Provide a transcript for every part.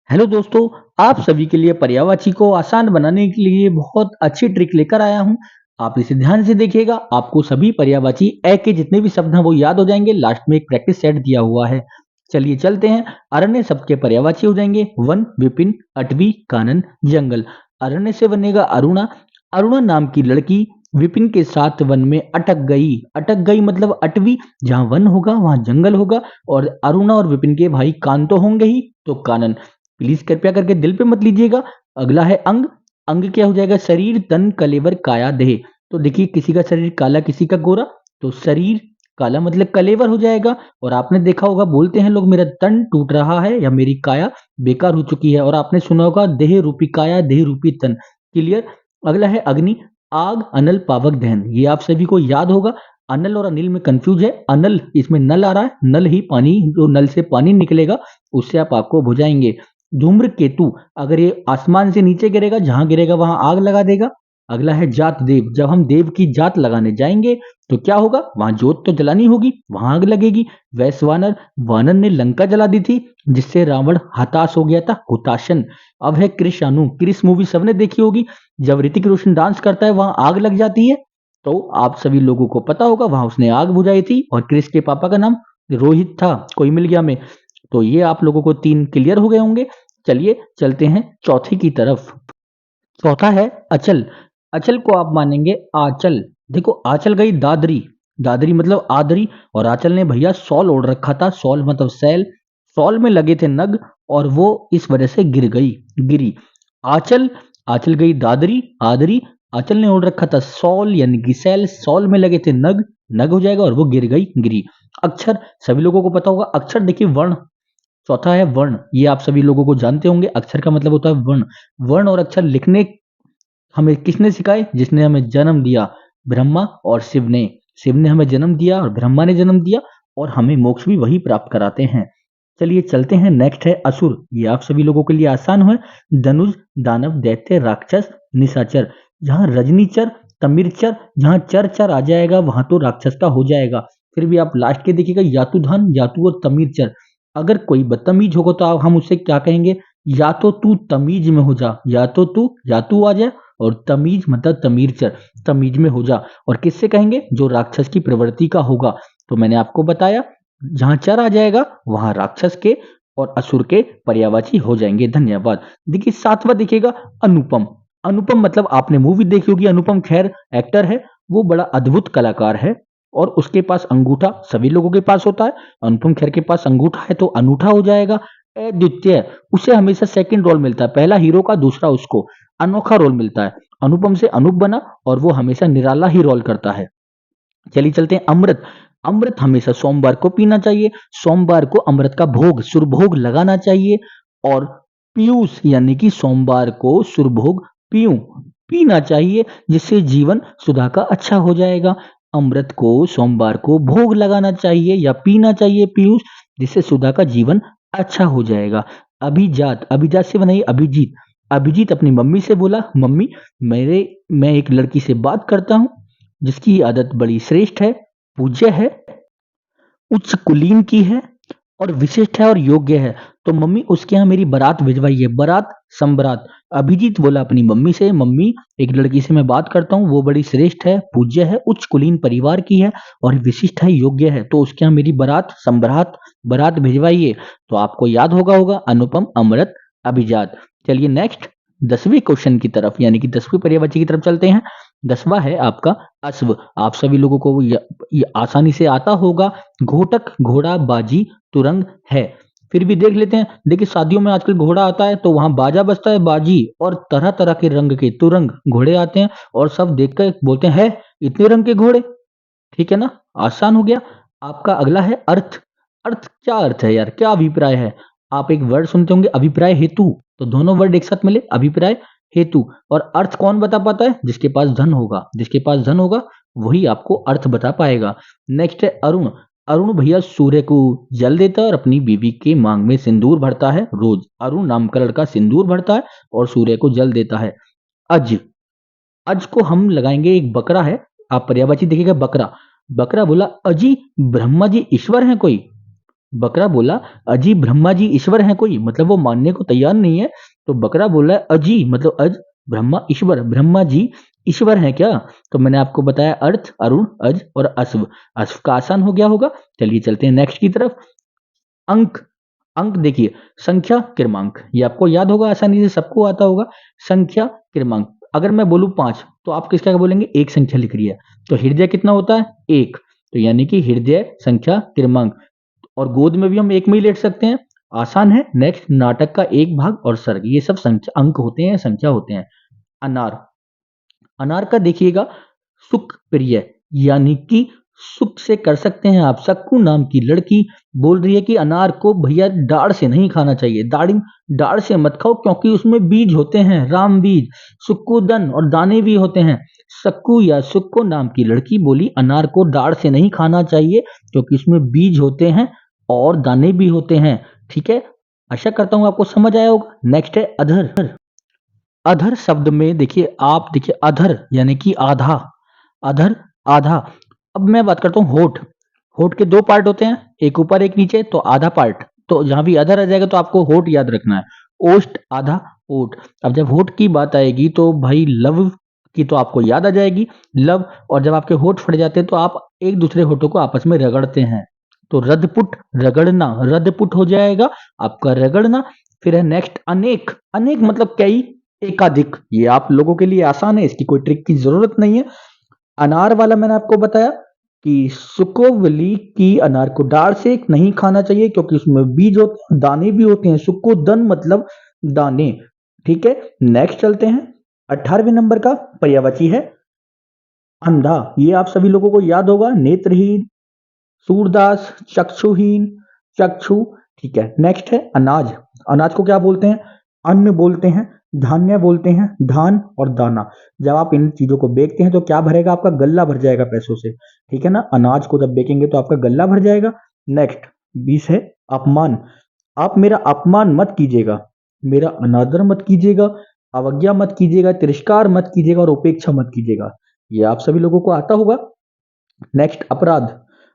Hello दोस्तों, आप सभी के लिए पर्यायवाची को आसान बनाने के लिए बहुत अच्छी ट्रिक लेकर आया हूँ। आप इसे ध्यान से देखिएगा, आपको सभी पर्यायवाची ए के जितने भी शब्द हैं वो याद हो जाएंगे। लास्ट में एक प्रैक्टिस सेट दिया हुआ है। चलिए चलते हैं। अरण्य शब्द के पर्यायवाची हो जाएंगे वन, विपिन, अटवी, कानन, जंगल। अरण्य से बनेगा अरुणा। अरुणा नाम की लड़की विपिन के साथ वन में अटक गई। अटक गई मतलब अटवी, जहाँ वन होगा वहाँ जंगल होगा। और अरुणा और विपिन के भाई कान तो होंगे ही, तो कानन। प्लीज कृपया करके दिल पे मत लीजिएगा। अगला है अंग। अंग क्या हो जाएगा? शरीर, तन, कलेवर, काया, देह। तो देखिए, किसी का शरीर काला, किसी का गोरा, तो शरीर काला मतलब कलेवर हो जाएगा। और आपने देखा होगा, बोलते हैं लोग, मेरा तन टूट रहा है या मेरी काया बेकार हो चुकी है। और आपने सुना होगा, देह रूपी काया, देह रूपी तन। क्लियर। अगला है अग्नि। आग, अनल, पावक, दहन। ये आप सभी को याद होगा। अनल और अनिल में कंफ्यूज है। अनल, इसमें नल आ रहा है, नल ही पानी, जो नल से पानी निकलेगा उससे आप आग को बुझाएंगे। धूम्रकेतु, अगर ये आसमान से नीचे गिरेगा, जहां गिरेगा वहां आग लगा देगा। अगला है जात देव। जब हम देव की जात लगाने जाएंगे तो क्या होगा? वहां जोत तो जलानी होगी, वहां आग लगेगी। वैश्वानर, वानर ने लंका जला दी थी जिससे रावण हताश हो गया था, हुताशन। अब है कृषाणु। कृष मूवी सबने देखी होगी। जब ऋतिक रोशन डांस करता है वहां आग लग जाती है। तो आप सभी लोगों को पता होगा, वहां उसने आग बुझाई थी। और कृष के पापा का नाम रोहित था, कोई मिल गया में। तो ये आप लोगों को तीन क्लियर हो गए होंगे। चलिए चलते हैं चौथे की तरफ। चौथा है अचल। अचल को आप मानेंगे आंचल। देखो, आंचल गई दादरी। दादरी मतलब आदरी। और आंचल ने भैया सॉल ओढ़ रखा था। सॉल मतलब सैल। सॉल में लगे थे नग, और वो इस वजह से गिर गई, गिरी। आंचल, आंचल गई दादरी, आदरी। आंचल ने ओढ़ रखा था सॉल यानी कि सैल। सॉल में लगे थे नग, नग हो जाएगा, और वो गिर गई, गिरी। अक्षर, सभी लोगों को पता होगा। अक्षर देखिए, वर्ण। चौथा है वर्ण। ये आप सभी लोगों को जानते होंगे, अक्षर का मतलब होता है वर्ण। वर्ण और अक्षर लिखने हमें किसने सिखाए? जिसने हमें जन्म दिया, ब्रह्मा और शिव ने। शिव ने हमें जन्म दिया और ब्रह्मा ने जन्म दिया, और हमें मोक्ष भी वही प्राप्त कराते हैं। चलिए चलते हैं। नेक्स्ट है असुर। ये आप सभी लोगों के लिए आसान है। धनुष, दानव, दैत्य, राक्षस, निशाचर। जहां रजनीचर, तमिरचर, जहां चर चर आ जाएगा वहां तो राक्षस का हो जाएगा। फिर भी आप लास्ट के देखिएगा, यातुधन, यातु और तमिरचर। अगर कोई बदतमीज होगा तो हम उससे क्या कहेंगे? या तो तू तमीज में हो जा, या तो तू यातु आ जाए। और तमीज मतलब तमीरचर, तमीज में हो जा। और किससे कहेंगे? जो राक्षस की प्रवृत्ति का होगा। तो मैंने आपको बताया, जहां चर आ जाएगा वहां राक्षस के और असुर के पर्यायवाची हो जाएंगे। धन्यवाद। देखिए सातवां देखिएगा, अनुपम। अनुपम मतलब आपने मूवी देखी होगी, अनुपम खेर एक्टर है। वो बड़ा अद्भुत कलाकार है। और उसके पास अंगूठा सभी लोगों के पास होता है। अनुपम खेर के पास अंगूठा है तो अनूठा हो जाएगा। अद्वितीय, उसे हमेशा सेकंड रोल मिलता है, पहला हीरो का, दूसरा उसको अनोखा रोल मिलता है। अनुपम से अनूप बना, और वो हमेशा निराला ही रोल करता है। चलिए चलते हैं। अमृत। अमृत हमेशा सोमवार को पीना चाहिए। सोमवार को अमृत का भोग, सुरभोग लगाना चाहिए। और पीयूष यानी कि सोमवार को सुरभोग पीयूं, पीना चाहिए, जिससे जीवन सुधा का अच्छा हो जाएगा। अमृत को सोमवार को भोग लगाना चाहिए या पीना चाहिए पीयूष, जिससे सुधा का जीवन अच्छा हो जाएगा। अभिजात, अभिजात से बनाइए अभिजीत। अभिजीत अपनी मम्मी से बोला, मम्मी, मैं एक लड़की से बात करता हूँ जिसकी आदत बड़ी श्रेष्ठ है, पूज्य है, उच्च कुलीन की है, और विशिष्ट है और योग्य है। तो मम्मी, उसके यहाँ मेरी बारात भिजवाइए। बारात, सम्राट। अभिजीत बोला अपनी मम्मी से, मम्मी, एक लड़की से मैं बात करता हूँ, वो बड़ी श्रेष्ठ है, पूज्य है, उच्च कुलीन परिवार की है, और विशिष्ट है, योग्य है। तो उसके यहाँ मेरी बारात, सम्राट, बारात भिजवाइए। तो आपको याद होगा अनुपम, अमृत, अभिजात। चलिए नेक्स्ट 10वें क्वेश्चन की तरफ, यानी कि 10वीं पर्यायवाची की तरफ चलते हैं। 10वां है आपका अश्व। आप सभी लोगों को ये आसानी से आता होगा। घोटक, घोड़ा, बाजी, तुरंग है। फिर भी देख लेते हैं। देखिए, शादियों में आजकल घोड़ा आता है तो वहां बाजा बजता है, बाजी, और तरह तरह के रंग के तुरंग घोड़े आते हैं। और सब देखकर बोलते हैं, है इतने रंग के घोड़े। ठीक है ना? आसान हो गया। आपका अगला है अर्थ। अर्थ क्या अर्थ है यार? क्या अभिप्राय है? आप एक वर्ड सुनते होंगे, अभिप्राय हेतु। तो दोनों वर्ड एक साथ मिले, अभिप्राय हेतु। और अर्थ कौन बता पाता है? जिसके पास धन होगा। जिसके पास धन होगा वही आपको अर्थ बता पाएगा। नेक्स्ट है अरुण। अरुण भैया सूर्य को जल देता है और अपनी बीवी के मांग में सिंदूर भरता है रोज। अरुण नाम का लड़का सिंदूर भरता है और सूर्य को जल देता है। अज। अज को हम लगाएंगे, एक बकरा है। आप पर्यायवाची देखिएगा, बकरा। बकरा बोला, अजी, ब्रह्मा जी ईश्वर हैं कोई? बकरा बोला, अजी ब्रह्मा जी ईश्वर हैं कोई, मतलब वो मानने को तैयार नहीं है। तो बकरा बोला अजी मतलब अज, ब्रह्मा ईश्वर, ब्रह्मा जी ईश्वर हैं क्या? तो मैंने आपको बताया अर्थ, अरुण, अज और अश्व। अश्व का आसान हो गया होगा। चलिए चलते हैं नेक्स्ट की तरफ। अंक, अंक देखिए, संख्या क्रमांक, ये आपको याद होगा, आसानी से सबको आता होगा। संख्या क्रमांक, अगर मैं बोलूं 5 तो आप किसका क्या बोलेंगे? एक संख्या लिख रही है। तो हृदय कितना होता है? एक। तो यानी कि हृदय संख्या क्रमांक, और गोद में भी हम एक में ही लेट सकते हैं। आसान है। नेक्स्ट, नाटक का एक भाग और सर्ग, ये सब संख्या अंक होते हैं, संख्या होते हैं। अनार, अनार का देखिएगा, सुख प्रिय, यानी कि सुख से कर सकते हैं आप। सक्कू नाम की लड़की बोल रही है कि अनार को भैया दाढ़ से नहीं खाना चाहिए, दाढ़ी दाढ़ से मत खाओ क्योंकि उसमें बीज होते हैं, राम बीज, सुक्कूदन और दाने भी होते हैं। सक्कू या सुक्को नाम की लड़की बोली अनार को दाढ़ से नहीं खाना चाहिए क्योंकि उसमें बीज होते हैं और दाने भी होते हैं। ठीक है, आशा करता हूँ आपको समझ आया होगा। नेक्स्ट है अधर। अधर शब्द में देखिए, आप देखिए अधर यानी कि आधा, अधर आधा। अब मैं बात करता हूँ होठ। होठ के दो पार्ट होते हैं, एक ऊपर एक नीचे, तो आधा पार्ट। तो जहां भी अधर आ जाएगा तो आपको होठ याद रखना है। ओष्ठ आधा ओठ। अब जब होठ की बात आएगी तो भाई लव की तो आपको याद आ जाएगी, लव। और जब आपके होठ फट जाते हैं तो आप एक दूसरे होठों को आपस में रगड़ते हैं, तो रदपुट रगड़ना, रदपुट हो जाएगा आपका रगड़ना। फिर है नेक्स्ट अनेक। अनेक मतलब कई, एकाधिक। ये आप लोगों के लिए आसान है, इसकी कोई ट्रिक की जरूरत नहीं है। अनार वाला मैंने आपको बताया कि सुकोवली की अनार को दाढ़ से नहीं खाना चाहिए क्योंकि उसमें बीज होते हैं, दाने भी होते हैं। सुकोदन मतलब दाने। ठीक है, नेक्स्ट चलते हैं। 18वें नंबर का पर्यायवाची है अंधा। ये आप सभी लोगों को याद होगा, नेत्रहीन, सूरदास, चक्षुहीन, चक्षु। ठीक है, नेक्स्ट है अनाज। अनाज को क्या बोलते हैं? अन्न बोलते हैं, धान्य बोलते हैं, धान और दाना। जब आप इन चीजों को बेचते हैं तो क्या भरेगा? आपका गल्ला भर जाएगा पैसों से। ठीक है ना, अनाज को जब बेचेंगे तो आपका गल्ला भर जाएगा। नेक्स्ट 20 है अपमान। आप मेरा अपमान मत कीजिएगा, मेरा अनादर मत कीजिएगा, अवज्ञा मत कीजिएगा, तिरस्कार मत कीजिएगा और उपेक्षा मत कीजिएगा। ये आप सभी लोगों को आता होगा। नेक्स्ट अपराध,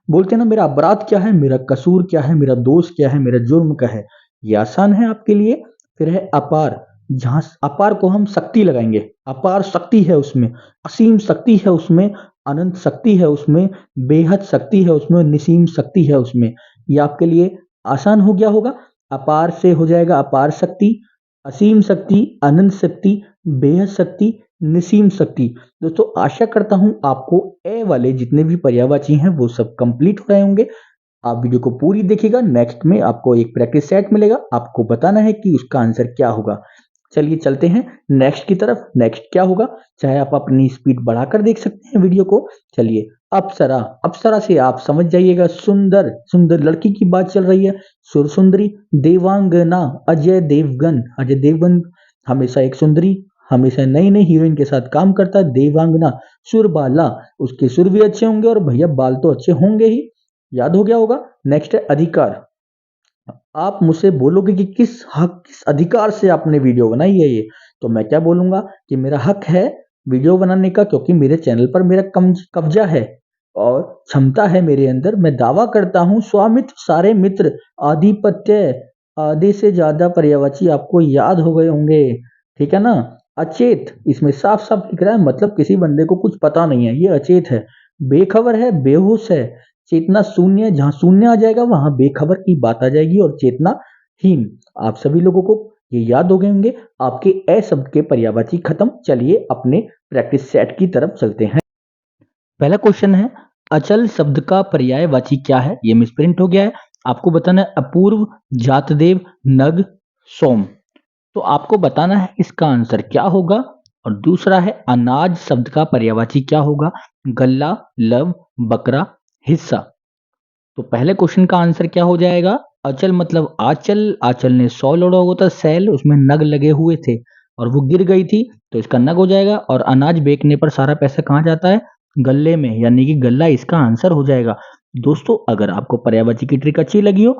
बोलते हैं ना मेरा अपराध क्या है, मेरा कसूर क्या है, मेरा दोष क्या है, मेरा जुर्म क्या है। ये आसान है आपके लिए। फिर है अपार। जहां अपार को हम शक्ति लगाएंगे, अपार शक्ति है उसमें, असीम शक्ति है उसमें, अनंत शक्ति है उसमें, बेहद शक्ति है उसमें, निसीम शक्ति है उसमें। ये आपके लिए आसान हो गया होगा। अपार से हो जाएगा अपार शक्ति, असीम शक्ति, अनंत शक्ति, बेहद शक्ति, निसीम शक्ति। दोस्तों आशा करता हूं आपको ए वाले जितने भी पर्यायवाची हैं वो सब कंप्लीट हो रहे होंगे। आप वीडियो को पूरी देखिएगा, नेक्स्ट में आपको एक प्रैक्टिस सेट मिलेगा, आपको बताना है कि उसका आंसर क्या होगा। चलिए चलते हैं नेक्स्ट की तरफ। नेक्स्ट क्या होगा, चाहे आप अपनी स्पीड बढ़ाकर देख सकते हैं वीडियो को। चलिए, अप्सरा। अप्सरा से आप समझ जाइएगा, सुंदर, सुंदर लड़की की बात चल रही है। सुरसुंदरी, देवांगना, अजय देवगन। अजय देवगन हमेशा एक सुंदरी, हमेशा नई नई हीरोइन के साथ काम करता है। देवांगना, सुरबाला, उसके सुर भी अच्छे होंगे और भैया बाल तो अच्छे होंगे ही। याद हो गया होगा। नेक्स्ट है अधिकार। आप मुझसे बोलोगे कि किस हक, किस अधिकार से आपने वीडियो बनाई है ये, तो मैं क्या बोलूंगा कि मेरा हक है वीडियो बनाने का क्योंकि मेरे चैनल पर मेरा कब्जा है और क्षमता है मेरे अंदर। मैं दावा करता हूं स्वामित्व, सारे मित्र, आधिपत्य, आधे से ज्यादा पर्यायवाची आपको याद हो गए होंगे। ठीक है ना। अचेत, इसमें साफ साफ लिख रहा है, मतलब किसी बंदे को कुछ पता नहीं है, ये अचेत है। बेखबर है, बेहोश है। चेतना शून्य, जहां शून्य आ जाएगा वहां बेखबर की बात आ जाएगी और चेतनाहीन। आप सभी लोगों को ये याद हो गए होंगे। आपके ए शब्द के पर्यायवाची खत्म। चलिए अपने प्रैक्टिस सेट की तरफ चलते हैं। पहला क्वेश्चन है, अचल शब्द का पर्यायवाची क्या है? ये मिसप्रिंट हो गया है, आपको बताना है अपूर्व, जातदेव, नग, सोम। तो आपको बताना है इसका आंसर क्या होगा। और दूसरा है अनाज शब्द का पर्यायवाची क्या होगा? गल्ला, लव, बकरा, हिस्सा। तो पहले क्वेश्चन का आंसर क्या हो जाएगा? अचल मतलब आंचल, आंचल ने 100 लोड़ा हुआ था सैल, उसमें नग लगे हुए थे और वो गिर गई थी, तो इसका नग हो जाएगा। और अनाज बेचने पर सारा पैसा कहाँ जाता है? गल्ले में, यानी कि गल्ला इसका आंसर हो जाएगा। दोस्तों अगर आपको पर्यायवाची की ट्रिक अच्छी लगी हो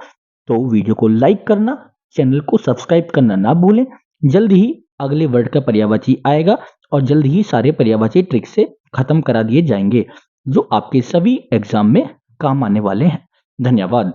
तो वीडियो को लाइक करना, चैनल को सब्सक्राइब करना ना भूलें। जल्द ही अगले वर्ड का पर्यायवाची आएगा और जल्द ही सारे पर्यायवाची ट्रिक से खत्म करा दिए जाएंगे जो आपके सभी एग्जाम में काम आने वाले हैं। धन्यवाद।